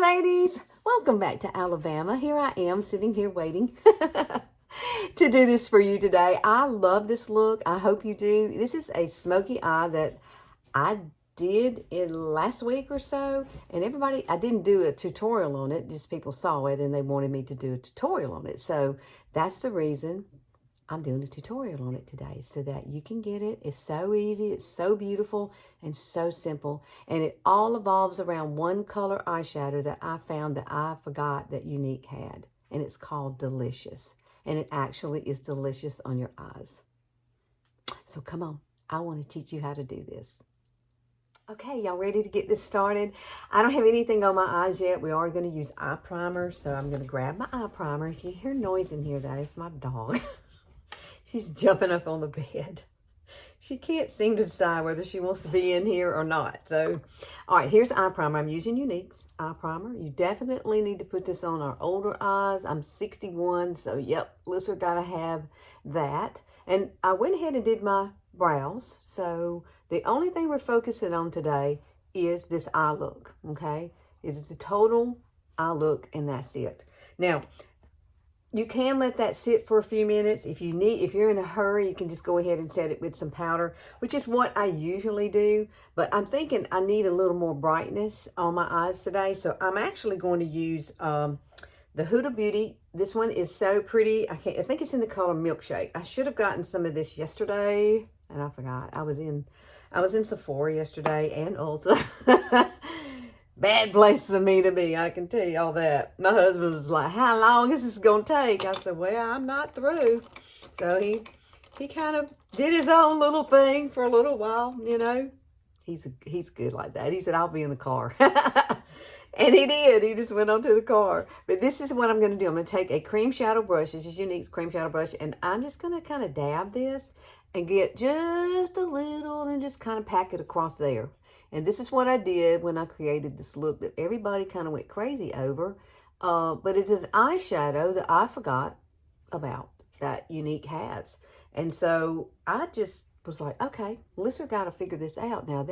ladies, welcome back to Alabama. Here I am sitting here waiting to do this for you today. I love this look. I hope you do. This is a smoky eye that I did in last week or so, and everybody, I didn't do a tutorial on it, just people saw it and they wanted me to do a tutorial on it. So that's the reason I'm doing a tutorial on it today, so that you can get it. It's so easy, it's so beautiful, and so simple. And it all evolves around one color eyeshadow that I found that I forgot that Younique had. And it's called Delicious. And it actually is delicious on your eyes. So come on, I want to teach you how to do this. Okay, y'all ready to get this started? I don't have anything on my eyes yet. We are going to use eye primer, so I'm going to grab my eye primer. If you hear noise in here, that is my dog. She's jumping up on the bed. She can't seem to decide whether she wants to be in here or not. So, all right, here's eye primer. I'm using Younique's eye primer. You definitely need to put this on our older eyes. I'm 61, so yep, Lisa got to have that. And I went ahead and did my brows. So the only thing we're focusing on today is this eye look, okay? It is the total eye look, and that's it. Now, you can let that sit for a few minutes. If you're in a hurry, you can just go ahead and set it with some powder, which is what I usually do. But I'm thinking I need a little more brightness on my eyes today. So I'm actually going to use the Huda Beauty. This one is so pretty. I think it's in the color Milkshake. I should have gotten some of this yesterday, and I forgot. I was in Sephora yesterday and Ulta. Bad place for me to be, I can tell you all that. My husband was like, how long is this going to take? I said, well, I'm not through. So he kind of did his own little thing for a little while, you know. He's good like that. He said, I'll be in the car. And he did. He just went on to the car. But this is what I'm going to do. I'm going to take a cream shadow brush. This is Younique's cream shadow brush. And I'm just going to kind of dab this and get just a little and just kind of pack it across there. And this is what I did when I created this look that everybody kind of went crazy over. But it is an eyeshadow that I forgot about that Younique has. And so I just was like, okay, Lisa got to figure this out. Now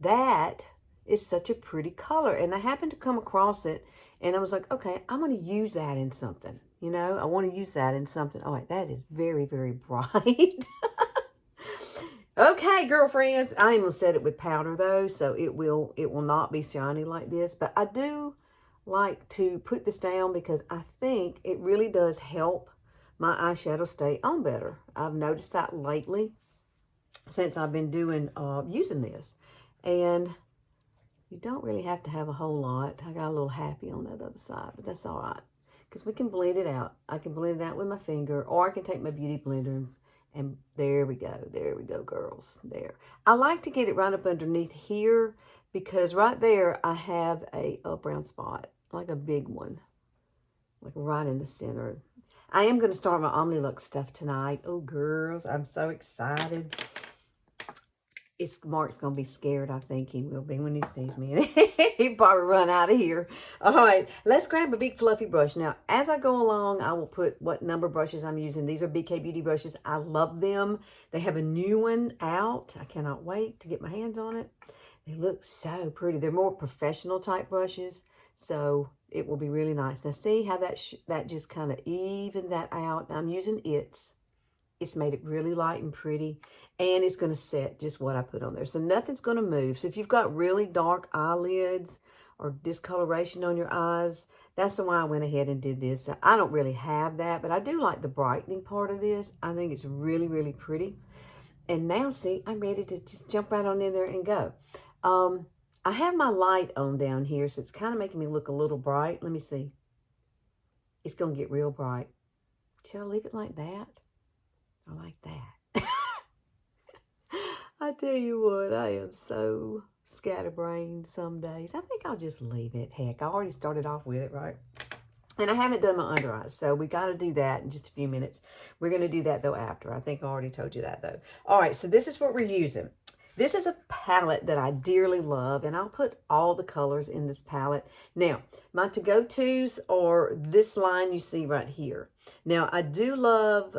that is such a pretty color. And I happened to come across it and I was like, okay, I'm going to use that in something. You know, I want to use that in something. All right, that is very, very bright. Okay, girlfriends, I am going to set it with powder though, so it will not be shiny like this. But I do like to put this down because I think it really does help my eyeshadow stay on better. I've noticed that lately since I've been doing using this. And you don't really have to have a whole lot. I got a little happy on that other side, but that's all right. Because we can blend it out. I can blend it out with my finger, or I can take my beauty blender and there we go, girls, there. I like to get it right up underneath here because right there I have a brown spot, like a big one, like right in the center. I am going to start my Omnilux stuff tonight. Oh, girls, I'm so excited. Mark's going to be scared. I think he will be when he sees me. He'll probably run out of here. All right, let's grab a big fluffy brush. Now, as I go along, I will put what number brushes I'm using. These are BK Beauty brushes. I love them. They have a new one out. I cannot wait to get my hands on it. They look so pretty. They're more professional type brushes, so it will be really nice. Now, see how that just kind of evened that out. Now, I'm using It's made it really light and pretty, and it's going to set just what I put on there. So nothing's going to move. So if you've got really dark eyelids or discoloration on your eyes, that's the why I went ahead and did this. So I don't really have that, but I do like the brightening part of this. I think it's really, really pretty. And now, see, I'm ready to just jump right on in there and go. I have my light on down here, so it's kind of making me look a little bright. Let me see. It's going to get real bright. Should I leave it like that? I like that. I tell you what, I am so scatterbrained some days. I think I'll just leave it. Heck, I already started off with it, right? And I haven't done my under eyes, so we got to do that in just a few minutes. We're going to do that, though, after. I think I already told you that, though. All right, so this is what we're using. This is a palette that I dearly love, and I'll put all the colors in this palette. Now, my to-go-tos are this line you see right here. Now, I do love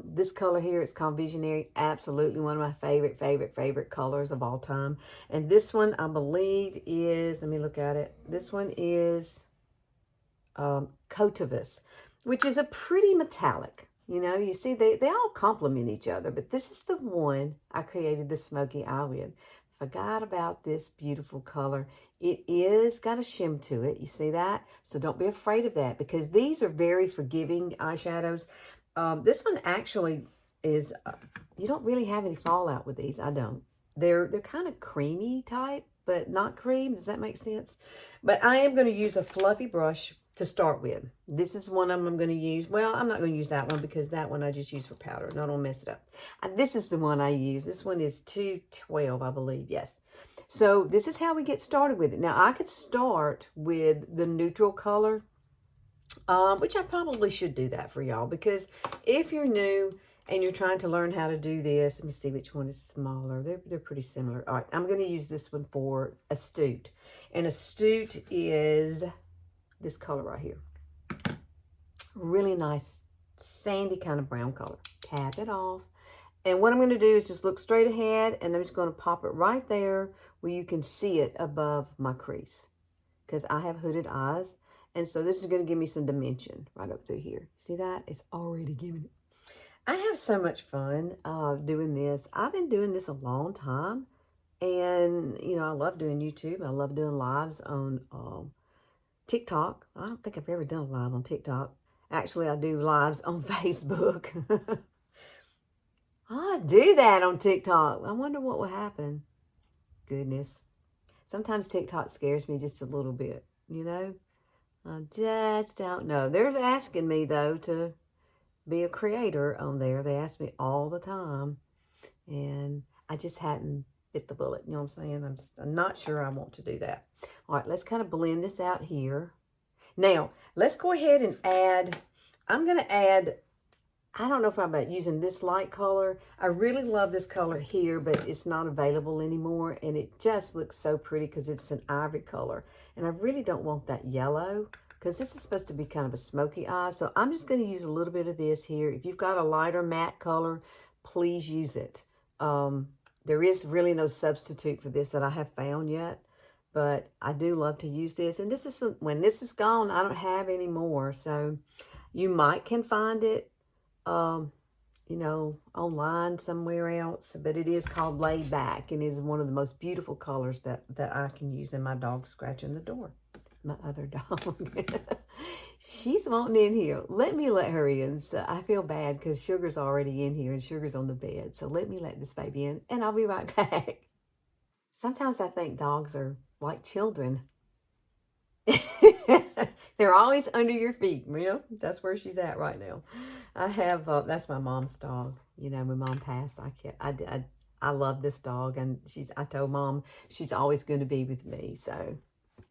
this color here. It's called Visionary. Absolutely one of my favorite colors of all time. And this one, I believe, is, let me look at it. This one is Cotivus, which is a pretty metallic. You know, you see, they all complement each other, but this is the one I created the smoky eye with. Forgot about this beautiful color. It is got a shim to it. You see that? So don't be afraid of that, because these are very forgiving eyeshadows. This one actually is, you don't really have any fallout with these. I don't. They're kind of creamy type, but not cream. Does that make sense? But I am going to use a fluffy brush to start with. This is one I'm going to use. Well, I'm not going to use that one because that one I just use for powder and I don't mess it up. This is the one I use. This one is 212, I believe. Yes. So this is how we get started with it. Now, I could start with the neutral color, which I probably should do that for y'all, because if you're new and you're trying to learn how to do this, let me see which one is smaller. They're pretty similar. All right, I'm going to use this one for Astute. And Astute is this color right here. Really nice, sandy kind of brown color. Tap it off. And what I'm going to do is just look straight ahead, and I'm just going to pop it right there where you can see it above my crease, because I have hooded eyes. And so this is going to give me some dimension right up through here. See that? It's already giving it. I have so much fun doing this. I've been doing this a long time. And, you know, I love doing YouTube. I love doing lives on TikTok. I don't think I've ever done a live on TikTok. Actually, I do lives on Facebook. I do that on TikTok. I wonder what will happen. Goodness. Sometimes TikTok scares me just a little bit, you know. I just don't know. They're asking me, though, to be a creator on there. They ask me all the time. And I just hadn't bit the bullet. You know what I'm saying? I'm not sure I want to do that. All right, let's kind of blend this out here. Now, let's go ahead and add, I'm going to add, I don't know if I'm about using this light color. I really love this color here, but it's not available anymore. And it just looks so pretty because it's an ivory color. And I really don't want that yellow, because this is supposed to be kind of a smoky eye. So I'm just going to use a little bit of this here. If you've got a lighter matte color, please use it. There is really no substitute for this that I have found yet. But I do love to use this. And this is, when this is gone, I don't have any more. So you might can find it, you know, online somewhere else. But it is called Laid Back. And is one of the most beautiful colors that I can use. And my dog's scratching the door. My other dog. She's wanting in here. Let me let her in. So I feel bad because Sugar's already in here and Sugar's on the bed. So let me let this baby in. And I'll be right back. Sometimes I think dogs are like children. They're always under your feet. Well, that's where she's at right now. I have, that's my mom's dog. You know, when Mom passed, I love this dog. And I told Mom she's always going to be with me. So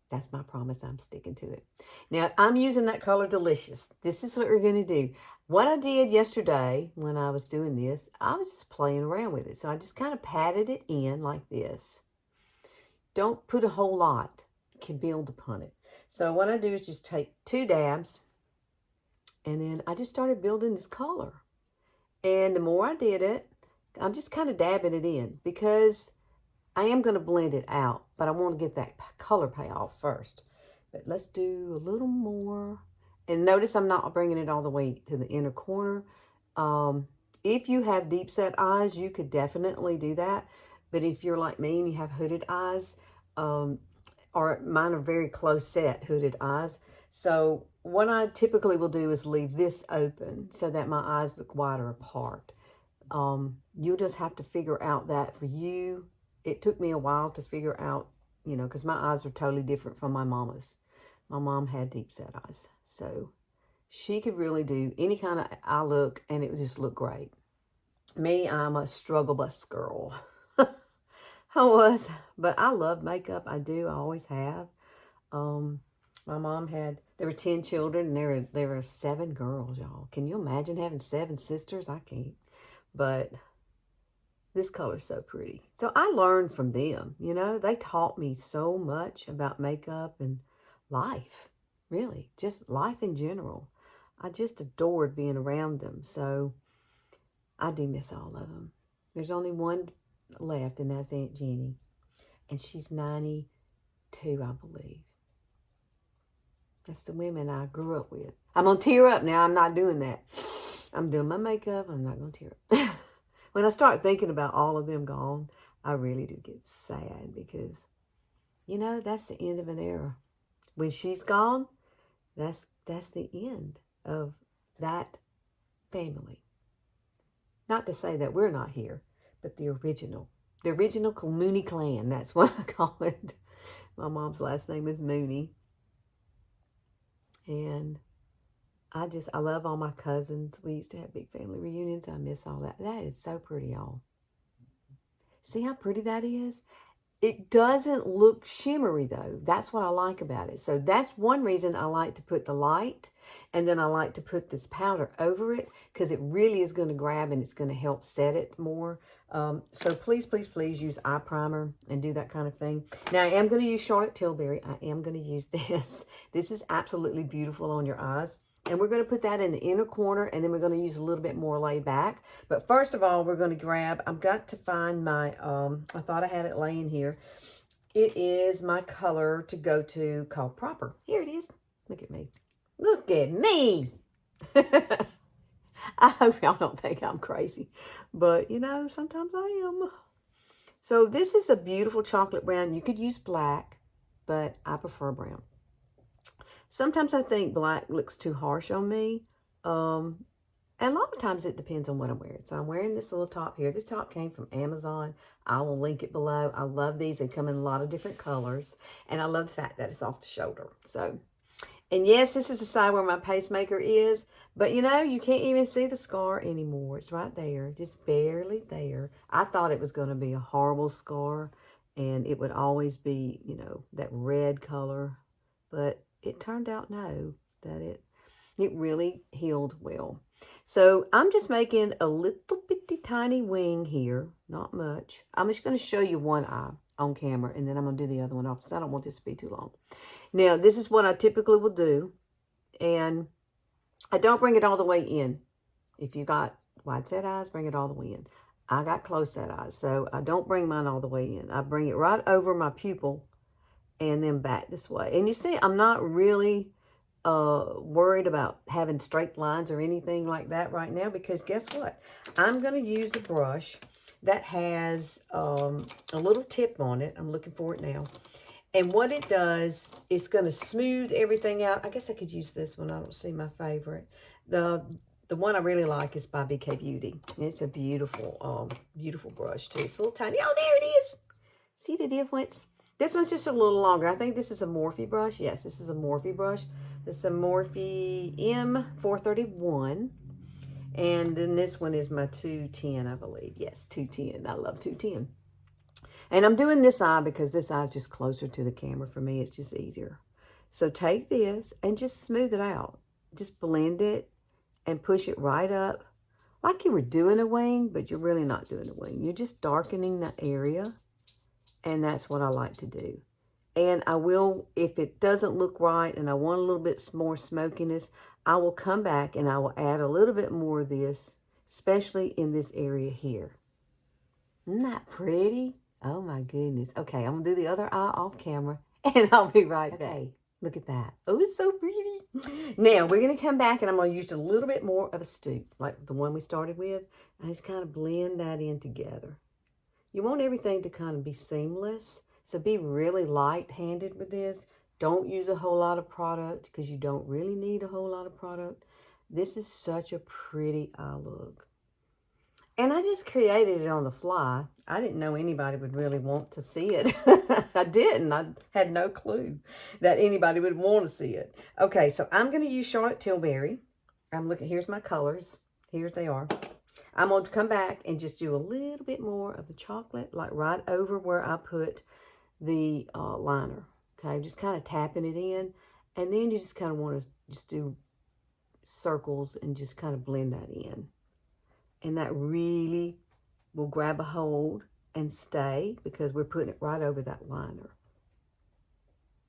that's my promise. I'm sticking to it. Now, I'm using that color Delicious. This is what we're going to do. What I did yesterday when I was doing this, I was just playing around with it. So I just kind of patted it in like this. Don't put a whole lot. You can build upon it. So what I do is just take 2 dabs. And then I just started building this color. And the more I did it, I'm just kind of dabbing it in. Because I am going to blend it out. But I want to get that color payoff first. But let's do a little more. And notice I'm not bringing it all the way to the inner corner. If you have deep set eyes, you could definitely do that. But if you're like me and you have hooded eyes, or mine are very close set hooded eyes. So what I typically will do is leave this open so that my eyes look wider apart. You'll just have to figure out that for you. It took me a while to figure out, you know, because my eyes are totally different from my mama's. My mom had deep set eyes. So she could really do any kind of eye look and it would just look great. Me, I'm a struggle bus girl. I was, but I love makeup. I do. I always have. My mom there were 10 children, and there were 7 girls, y'all. Can you imagine having 7 sisters? I can't. But This color's so pretty. So I learned from them, you know. They taught me so much about makeup and life, really, just life in general. I just adored being around them. So I do miss all of them. There's only one left, and that's Aunt Jenny. And she's 92, I believe. That's the women I grew up with. I'm going to tear up now. I'm not doing that. I'm doing my makeup. I'm not going to tear up. When I start thinking about all of them gone, I really do get sad because, you know, that's the end of an era. When she's gone, that's the end of that family. Not to say that we're not here, but the original Mooney clan. That's what I call it. My mom's last name is Mooney. And I love all my cousins. We used to have big family reunions. I miss all that. That is so pretty, y'all. See how pretty that is? It doesn't look shimmery, though. That's what I like about it. So that's one reason I like to put the light, and then I like to put this powder over it, because it really is going to grab and it's going to help set it more. So please, please, please use eye primer and do that kind of thing. Now, I am going to use Charlotte Tilbury. I am going to use this. This is absolutely beautiful on your eyes. And we're going to put that in the inner corner, and then we're going to use a little bit more laid back. But first of all, we're going to grab, I've got to find my, I thought I had it laying here. It is my color to go to called Proper. Here it is. Look at me. Look at me. I hope y'all don't think I'm crazy. But, you know, sometimes I am. So this is a beautiful chocolate brown. You could use black, but I prefer brown. Sometimes I think black looks too harsh on me. And a lot of times it depends on what I'm wearing. So I'm wearing this little top here. This top came from Amazon. I will link it below. I love these. They come in a lot of different colors. And I love the fact that it's off the shoulder. So, and yes, this is the side where my pacemaker is. But, you know, you can't even see the scar anymore. It's right there. Just barely there. I thought it was going to be a horrible scar. And it would always be, you know, that red color. But it turned out no, that it really healed well. So I'm just making a little bitty tiny wing here, not much. I'm just going to show you one eye on camera, and then I'm going to do the other one off, because I don't want this to be too long. Now, this is what I typically will do, and I don't bring it all the way in. If you got wide set eyes, bring it all the way in. I got close set eyes, so I don't bring mine all the way in. I bring it right over my pupil, and then back this way. And you see, I'm not really worried about having straight lines or anything like that right now, because guess what? I'm going to use a brush that has a little tip on it. I'm looking for it now. And what it does, it's going to smooth everything out. I guess I could use this one. I don't see my favorite. The one I really like is by BK Beauty. It's a beautiful, beautiful brush too. It's a little tiny. Oh, there it is. See the difference? This one's just a little longer. I think this is a Morphe brush. Yes, this is a Morphe brush. This is a Morphe M431. And then this one is my 210, I believe. Yes, 210. I love 210. And I'm doing this eye because this eye is just closer to the camera for me. It's just easier. So take this and just smooth it out. Just blend it and push it right up. Like you were doing a wing, but you're really not doing a wing. You're just darkening the area. And that's what I like to do. And I will, if it doesn't look right and I want a little bit more smokiness, I will come back and I will add a little bit more of this, especially in this area here. Isn't that pretty? Oh my goodness. Okay, I'm going to do the other eye off camera and I'll be right back. Okay, look at that. Oh, it's so pretty. Now, we're going to come back and I'm going to use a little bit more of a stoop, like the one we started with. And just kind of blend that in together. You want everything to kind of be seamless. So be really light-handed with this. Don't use a whole lot of product because you don't really need a whole lot of product. This is such a pretty eye look. And I just created it on the fly. I didn't know anybody would really want to see it. I didn't. I had no clue that anybody would want to see it. Okay, so I'm going to use Charlotte Tilbury. I'm looking. Here's my colors. Here they are. I'm going to come back and just do a little bit more of the chocolate, like right over where I put the liner. Okay, just kind of tapping it in. And then you just kind of want to just do circles and just kind of blend that in. And that really will grab a hold and stay because we're putting it right over that liner.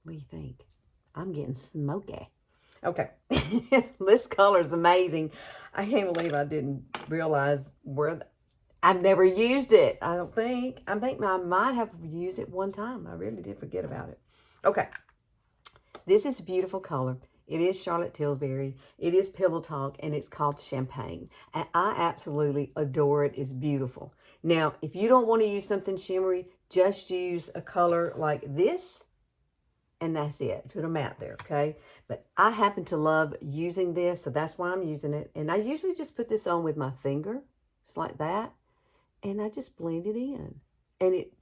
What do you think? I'm getting smoky. Okay. This color is amazing. I can't believe I didn't realize where... I've never used it, I don't think. I think I might have used it one time. I really did forget about it. Okay. This is a beautiful color. It is Charlotte Tilbury. It is Pillow Talk, and it's called Champagne. And I absolutely adore it. It's beautiful. Now, if you don't want to use something shimmery, just use a color like this, and that's it. Put them out there, okay? But I happen to love using this, so that's why I'm using it. And I usually just put this on with my finger, just like that, and I just blend it in. And it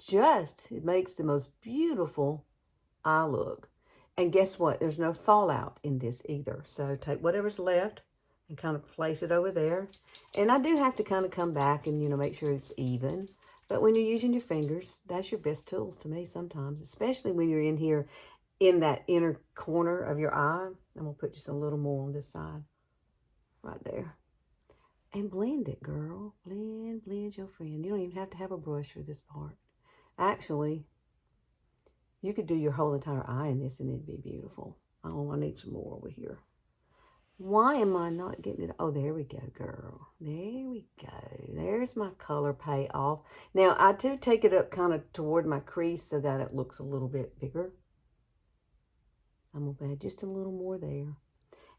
makes the most beautiful eye look. And guess what? There's no fallout in this either. So take whatever's left and kind of place it over there. And I do have to kind of come back and, make sure it's even. But when you're using your fingers, that's your best tools to me sometimes, especially when you're in here in that inner corner of your eye. I'm going to put just a little more on this side right there. And blend it, girl. Blend your friend. You don't even have to have a brush for this part. Actually, you could do your whole entire eye in this and it'd be beautiful. Oh, I need some more over here. Why am I not getting it? Oh, there we go, girl. There we go. There's my color payoff. Now, I do take it up kind of toward my crease so that it looks a little bit bigger. I'm going to add just a little more there.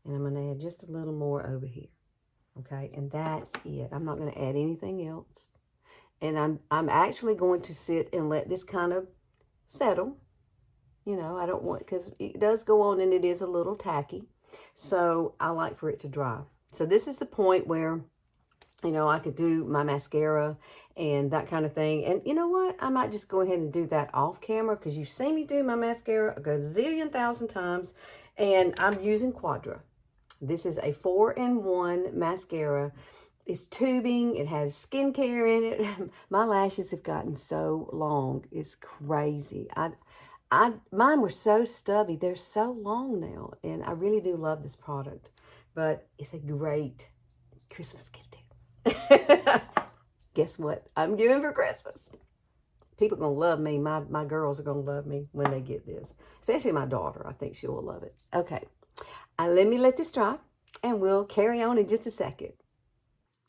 And I'm going to add just a little more over here. Okay, and that's it. I'm not going to add anything else. And I'm actually going to sit and let this kind of settle. I don't want, because it does go on and it is a little tacky. So I like for it to dry. So this is the point where, I could do my mascara and that kind of thing. And you know what? I might just go ahead and do that off camera because you've seen me do my mascara a gazillion thousand times. And I'm using Quadra. This is a 4-in-1 mascara. It's tubing. It has skincare in it. My lashes have gotten so long. It's crazy. Mine were so stubby. They're so long now. And I really do love this product. But it's a great Christmas gift too. Guess what I'm giving for Christmas? People are going to love me. My girls are going to love me when they get this. Especially my daughter. I think she will love it. Okay. Let me let this dry. And we'll carry on in just a second.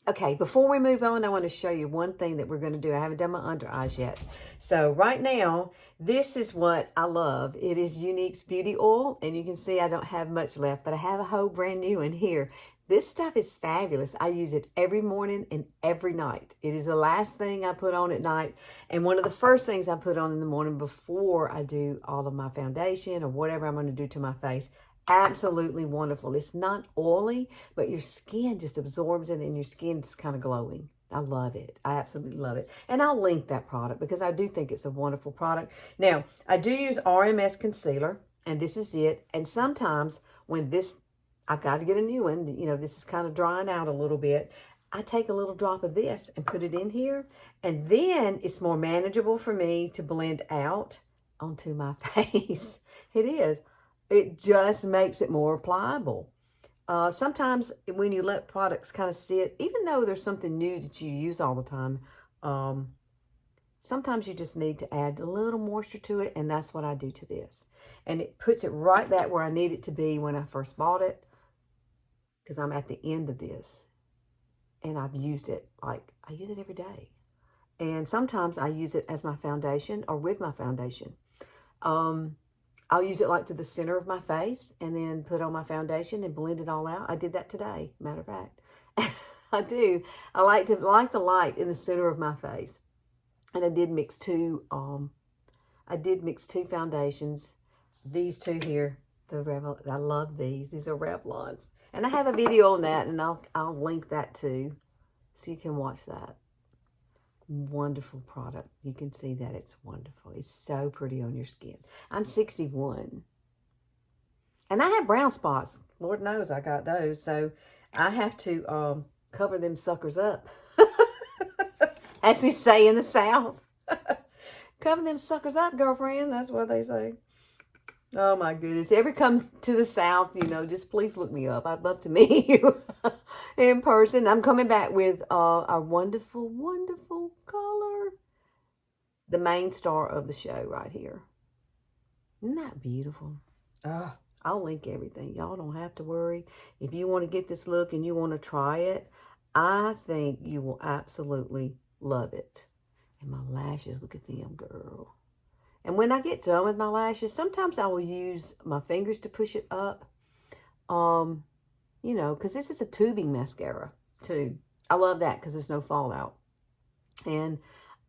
Okay, before we move on, I want to show you one thing that we're going to do. I haven't done my under eyes yet. So right now, this is what I love. It is Younique's Beauty Oil, and you can see I don't have much left, but I have a whole brand new one here. This stuff is fabulous. I use it every morning and every night. It is the last thing I put on at night, and one of the first things I put on in the morning before I do all of my foundation or whatever I'm going to do to my face. Absolutely wonderful. It's not oily, but your skin just absorbs it and your skin's kind of glowing. I love it. I absolutely love it. And I'll link that product because I do think it's a wonderful product. Now, I do use RMS concealer, and this is it. And sometimes when I've got to get a new one, this is kind of drying out a little bit. I take a little drop of this and put it in here. And then it's more manageable for me to blend out onto my face. It is. It just makes it more pliable. Sometimes when you let products kind of sit, even though there's something new that you use all the time, sometimes you just need to add a little moisture to it, and that's what I do to this. And it puts it right back where I need it to be when I first bought it, because I'm at the end of this. And I've used it, I use it every day. And sometimes I use it as my foundation or with my foundation. I'll use it to the center of my face and then put on my foundation and blend it all out. I did that today, matter of fact. I do. I like the light in the center of my face. And I did mix two foundations. These two here, I love these. These are Revlon's. And I have a video on that, and I'll link that too, so you can watch that. Wonderful product. You can see that it's wonderful. It's so pretty on your skin. I'm 61. And I have brown spots. Lord knows I got those. So I have to cover them suckers up. As we say in the South. Cover them suckers up, girlfriend. That's what they say. Oh my goodness. Ever come to the South, you know, just please look me up. I'd love to meet you in person. I'm coming back with our wonderful, wonderful color. The main star of the show right here. Isn't that beautiful? I'll link everything. Y'all don't have to worry. If you want to get this look and you want to try it, I think you will absolutely love it. And my lashes, look at them, girl. And when I get done with my lashes, sometimes I will use my fingers to push it up. You know, because this is a tubing mascara too. I love that because there's no fallout. And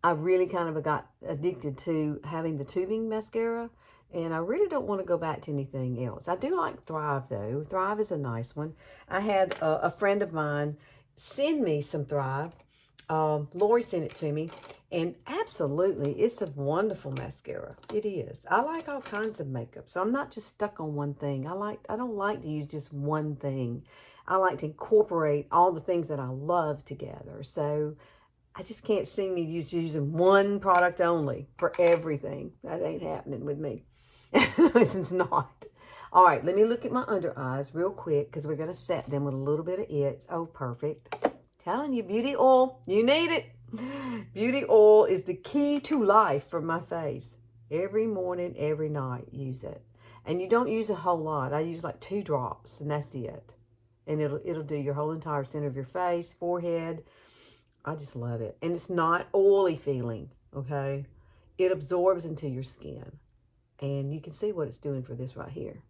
I really kind of got addicted to having the tubing mascara. And I really don't want to go back to anything else. I do like Thrive, though. Thrive is a nice one. I had a friend of mine send me some Thrive. Lori sent it to me. And absolutely, it's a wonderful mascara. It is. I like all kinds of makeup. So I'm not just stuck on one thing. I don't like to use just one thing. I like to incorporate all the things that I love together. So I just can't see me using one product only for everything. That ain't happening with me. It's not. All right, let me look at my under eyes real quick because we're going to set them with a little bit of it. Oh, perfect. Telling you, beauty oil, you need it. Beauty oil is the key to life for my face. Every morning, every night, use it. And you don't use a whole lot. I use like 2 drops, and that's it. And it'll do your whole entire center of your face, forehead. I just love it. And it's not oily feeling, okay? It absorbs into your skin. And you can see what it's doing for this right here.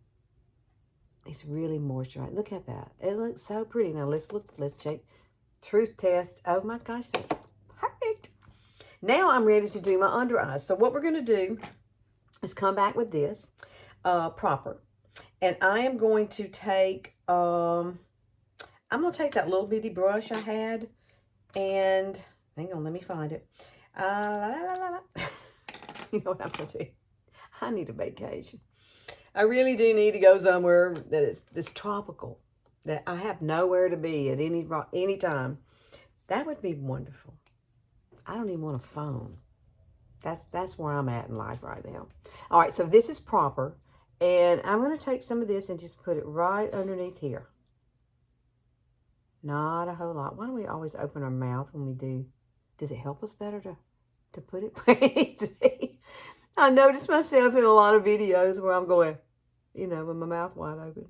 It's really moisturizing. Look at that. It looks so pretty. Now, let's check. Truth test. Oh, my gosh, that's perfect. Now, I'm ready to do my under eyes. So, what we're going to do is come back with this proper. And I am going to take, I'm going to take that little bitty brush I had. And, hang on, let me find it. You know what I'm going to do? I need a vacation. I really do need to go somewhere that is tropical, that I have nowhere to be at any time. That would be wonderful. I don't even want a phone. That's where I'm at in life right now. All right, so this is proper, and I'm going to take some of this and just put it right underneath here. Not a whole lot. Why don't we always open our mouth when we do? Does it help us better to put it where it needs to be? I noticed myself in a lot of videos where I'm going, you know, with my mouth wide open.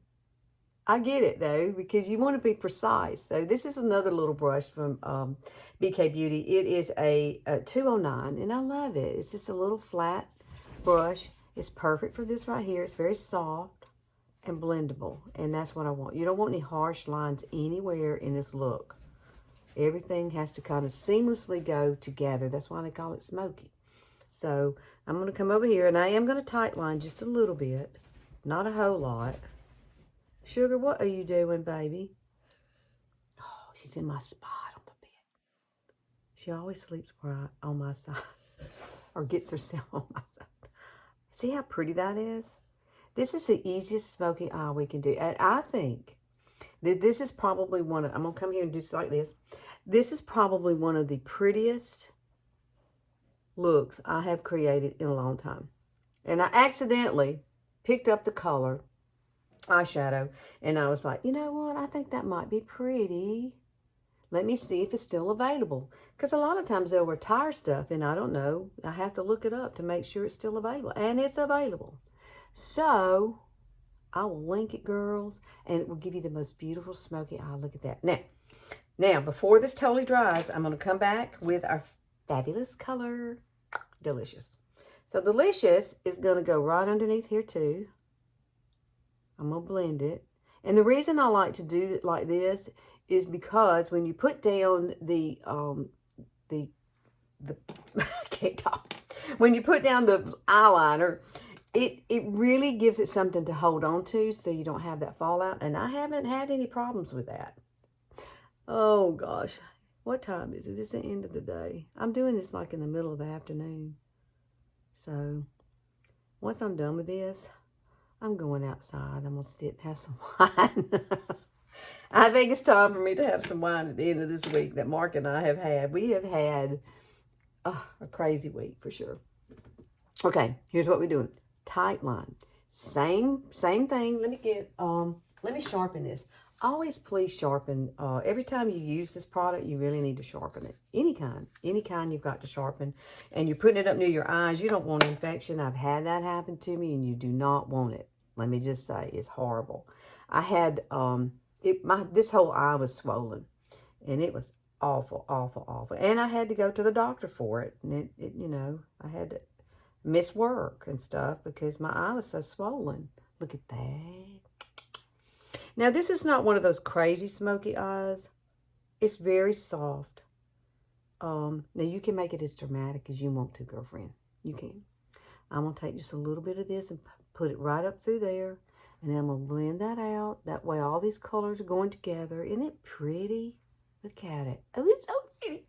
I get it, though, because you want to be precise. So this is another little brush from BK Beauty. It is a 209, and I love it. It's just a little flat brush. It's perfect for this right here. It's very soft and blendable, and that's what I want. You don't want any harsh lines anywhere in this look. Everything has to kind of seamlessly go together. That's why they call it smoky. So I'm going to come over here, and I am going to tight line just a little bit. Not a whole lot. Sugar, what are you doing, baby? Oh, she's in my spot on the bed. She always sleeps right on my side. Or gets herself on my side. See how pretty that is? This is the easiest smoky eye we can do. And I think that this is probably one of, I'm going to come here and do like this. This is probably one of the prettiest looks I have created in a long time. And I accidentally picked up the color eyeshadow, and I was like, you know what, I think that might be pretty. Let me see if it's still available, because a lot of times they'll retire stuff, and I don't know, I have to look it up to make sure it's still available, and it's available. So I will link it, girls, and it will give you the most beautiful smoky eye. Look at that. Now before this totally dries, I'm going to come back with our fabulous color Delicious. So Delicious is going to go right underneath here too. I'm going to blend it. And the reason I like to do it like this is because when you put down the I can't talk. When you put down the eyeliner, it really gives it something to hold on to so you don't have that fallout. And I haven't had any problems with that. Oh gosh. What time is it? It's the end of the day. I'm doing this like in the middle of the afternoon. So once I'm done with this, I'm going outside. I'm going to sit and have some wine. I think it's time for me to have some wine at the end of this week that Mark and I have had. We have had a crazy week for sure. Okay, here's what we're doing. Tight line. Same thing. Let me sharpen this. Always please sharpen. Every time you use this product, you really need to sharpen it. Any kind you've got to sharpen. And you're putting it up near your eyes. You don't want infection. I've had that happen to me, and you do not want it. Let me just say, it's horrible. I had, this whole eye was swollen, and it was awful, awful, awful. And I had to go to the doctor for it. And you know, I had to miss work and stuff because my eye was so swollen. Look at that. Now, this is not one of those crazy smoky eyes. It's very soft. Now, you can make it as dramatic as you want to, girlfriend. You can. I'm going to take just a little bit of this and put it right up through there. And then I'm going to blend that out. That way, all these colors are going together. Isn't it pretty? Look at it. Oh, it's so pretty.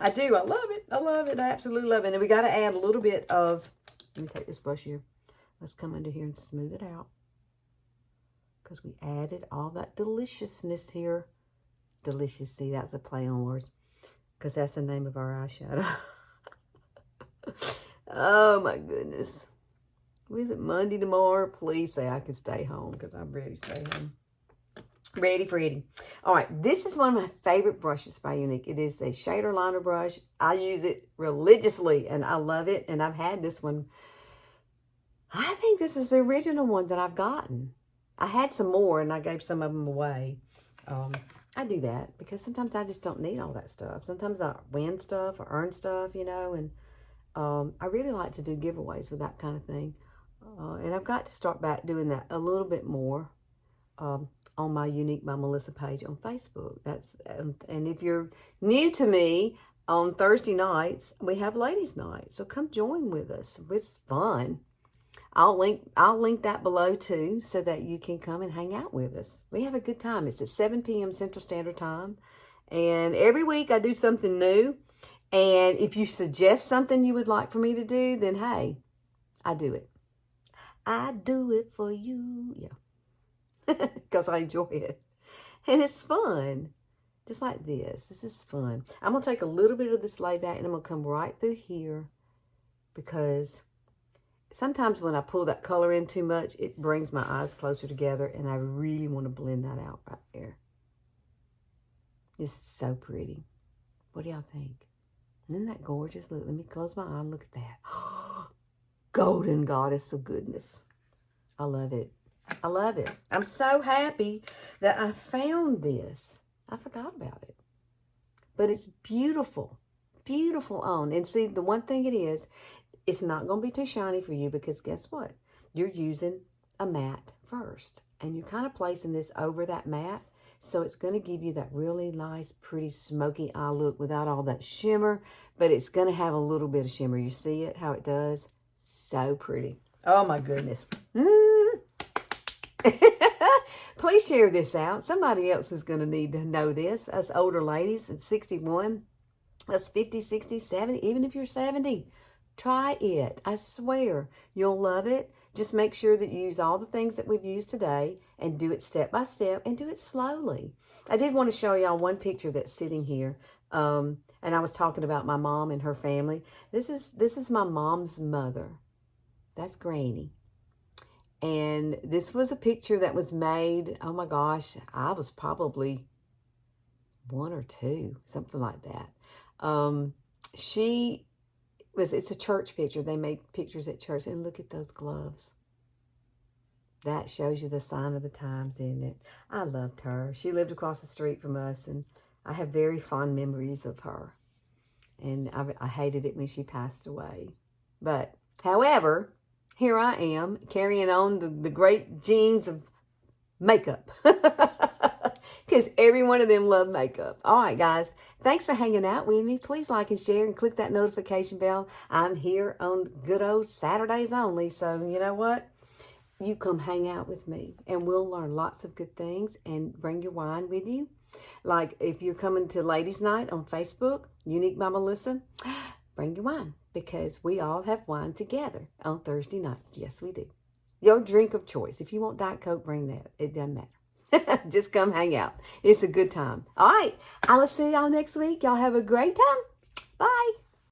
I do. I love it. I love it. I absolutely love it. And we got to add a little bit of, let me take this brush here. Let's come under here and smooth it out. Because we added all that deliciousness here. Delicious. See, that's a play on words. Because that's the name of our eyeshadow. Oh, my goodness. Is it Monday tomorrow? Please say I can stay home because I'm ready to stay home. Ready for eating. All right, this is one of my favorite brushes by Younique. It is the shader liner brush. I use it religiously, and I love it. And I've had this one. I think this is the original one that I've gotten. I had some more, and I gave some of them away. I do that because sometimes I just don't need all that stuff. Sometimes I win stuff or earn stuff, you know, and I really like to do giveaways with that kind of thing. And I've got to start back doing that a little bit more on my Younique by Melissa page on Facebook. That's and if you're new to me, on Thursday nights, we have ladies' night. So come join with us. It's fun. I'll link that below too so that you can come and hang out with us. We have a good time. It's at 7 p.m. Central Standard Time. And every week I do something new. And if you suggest something you would like for me to do, then hey, I do it. I do it for you. Yeah. Because I enjoy it. And it's fun. Just like this. This is fun. I'm going to take a little bit of this layback and I'm going to come right through here because sometimes when I pull that color in too much, it brings my eyes closer together, and I really want to blend that out right there. It's so pretty. What do y'all think? Isn't that gorgeous? Look, let me close my eye and look at that. Golden goddess of goodness. I love it. I love it. I'm so happy that I found this. I forgot about it. But it's beautiful. Beautiful on. And see, the one thing it is, it's not going to be too shiny for you because guess what? You're using a matte first. And you're kind of placing this over that matte. So it's going to give you that really nice, pretty smoky eye look without all that shimmer. But it's going to have a little bit of shimmer. You see it, how it does? So pretty. Oh my goodness. Please share this out. Somebody else is going to need to know this. Us older ladies at 61, us 50, 60, 70, even if you're 70. Try it. I swear you'll love it. Just make sure that you use all the things that we've used today and do it step by step and do it slowly. I did want to show y'all one picture that's sitting here. And I was talking about my mom and her family. This is my mom's mother. That's Granny. And this was a picture that was made, oh my gosh, I was probably 1 or 2, something like that. It's a church picture. They make pictures at church. And look at those gloves. That shows you the sign of the times, isn't it? I loved her. She lived across the street from us, and I have very fond memories of her. And I hated it when she passed away. But, however, here I am carrying on the great genes of makeup. Because every one of them love makeup. All right, guys. Thanks for hanging out with me. Please like and share and click that notification bell. I'm here on good old Saturdays only. So, you know what? You come hang out with me. And we'll learn lots of good things. And bring your wine with you. Like if you're coming to Ladies Night on Facebook, Younique by Melissa, bring your wine. Because we all have wine together on Thursday nights. Yes, we do. Your drink of choice. If you want Diet Coke, bring that. It doesn't matter. Just come hang out. It's a good time. All right. I will see y'all next week. Y'all have a great time. Bye.